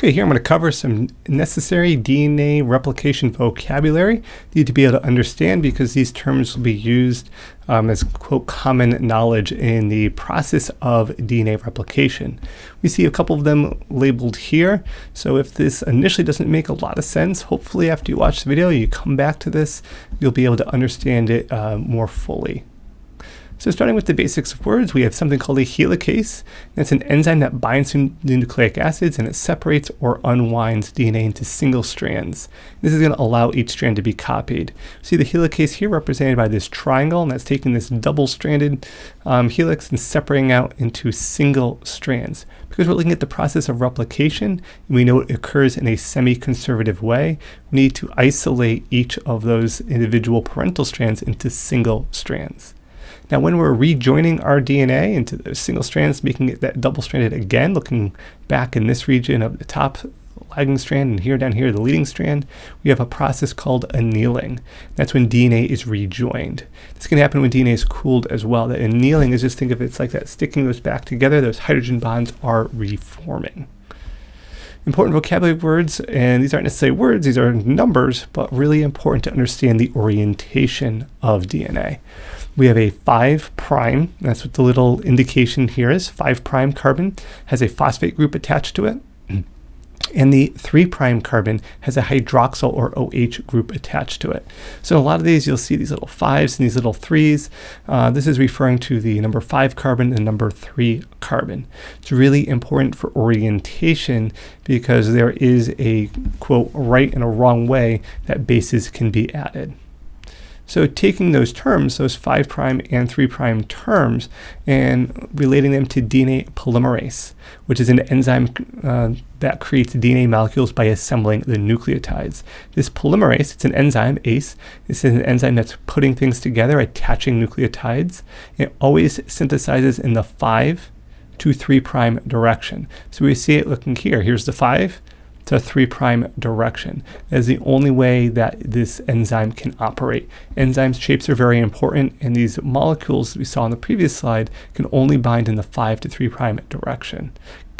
Okay, here I'm going to cover some necessary DNA replication vocabulary you need to be able to understand, because these terms will be used as, quote, common knowledge in the process of DNA replication. We see a couple of them labeled here, so if this initially doesn't make a lot of sense, hopefully after you watch the video, you come back to this, you'll be able to understand it more fully. So starting with the basics of words, we have something called a helicase. That's an enzyme that binds to the nucleic acids, and it separates or unwinds DNA into single strands. This is going to allow each strand to be copied. See the helicase here represented by this triangle, and that's taking this double-stranded helix and separating out into single strands. Because we're looking at the process of replication, and we know it occurs in a semi-conservative way, we need to isolate each of those individual parental strands into single strands. Now, when we're rejoining our DNA into those single strands, making it that double-stranded again, looking back in this region of the top lagging strand and here down here the leading strand, we have a process called annealing. That's when DNA is rejoined. This can happen when DNA is cooled as well. That annealing is, just think of it's like that sticking those back together. Those hydrogen bonds are reforming. Important vocabulary words, and these aren't necessarily words, these are numbers, but really important to understand the orientation of DNA. We have a 5', that's what the little indication here is. 5' carbon has a phosphate group attached to it, and the 3' carbon has a hydroxyl or OH group attached to it. So in a lot of these, you'll see these little 5s and these little 3s. This is referring to the number 5 carbon and number 3 carbon. It's really important for orientation because there is a, quote, right and a wrong way that bases can be added. So taking those terms, those 5' and 3' terms, and relating them to DNA polymerase, which is an enzyme that creates DNA molecules by assembling the nucleotides. This polymerase, it's an enzyme, ACE. This is an enzyme that's putting things together, attaching nucleotides. It always synthesizes in the 5' to 3' direction. So we see it looking here. Here's the 5 to 3' direction. That is the only way that this enzyme can operate. Enzymes' shapes are very important, and these molecules we saw on the previous slide can only bind in the 5 to 3' direction,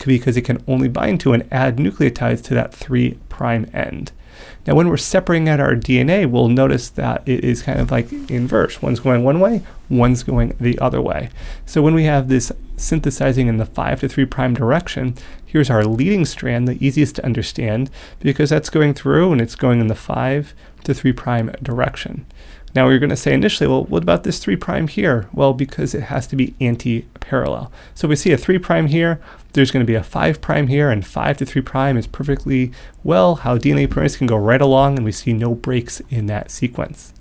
because it can only bind to and add nucleotides to that 3' end. Now, when we're separating out our DNA, we'll notice that it is kind of like inverse. One's going one way, one's going the other way. So when we have this synthesizing in the 5 to 3' direction, here's our leading strand, the easiest to understand, because that's going through and it's going in the 5 to 3' direction. Now you're going to say initially, well, what about this 3' here? Well, because it has to be anti-parallel. So if we see a 3' here, there's going to be a 5' here, and 5 to 3' is perfectly well how DNA primers can go right along, and we see no breaks in that sequence.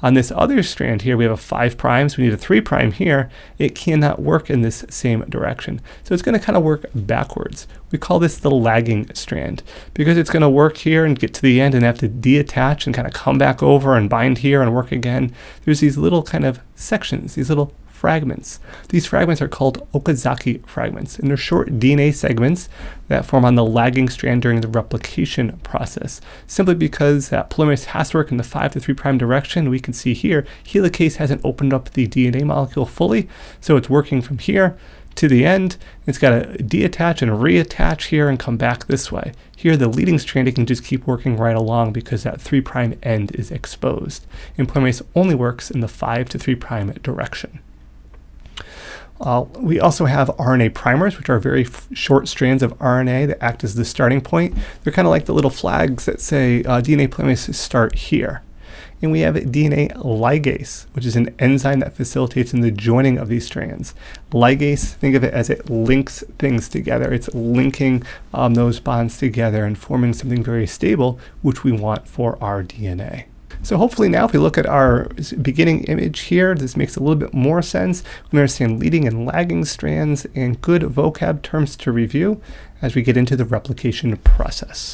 On this other strand here, we have a 5', so we need a 3' here. It cannot work in this same direction. So it's going to kind of work backwards. We call this the lagging strand, because it's going to work here and get to the end and have to detach and kind of come back over and bind here and work again. There's these little kind of sections, these little fragments. These fragments are called Okazaki fragments, and they're short DNA segments that form on the lagging strand during the replication process. Simply because that polymerase has to work in the 5 to 3' direction, we can see here, helicase hasn't opened up the DNA molecule fully, so it's working from here to the end. It's got to detach and reattach here and come back this way. Here, the leading strand, it can just keep working right along because that 3' end is exposed. And polymerase only works in the 5 to 3' direction. We also have RNA primers, which are very short strands of RNA that act as the starting point. They're kind of like the little flags that say DNA polymerase start here. And we have DNA ligase, which is an enzyme that facilitates in the joining of these strands. Ligase, think of it as it links things together. It's linking those bonds together and forming something very stable, which we want for our DNA. So hopefully now, if we look at our beginning image here, this makes a little bit more sense. We understand leading and lagging strands and good vocab terms to review as we get into the replication process.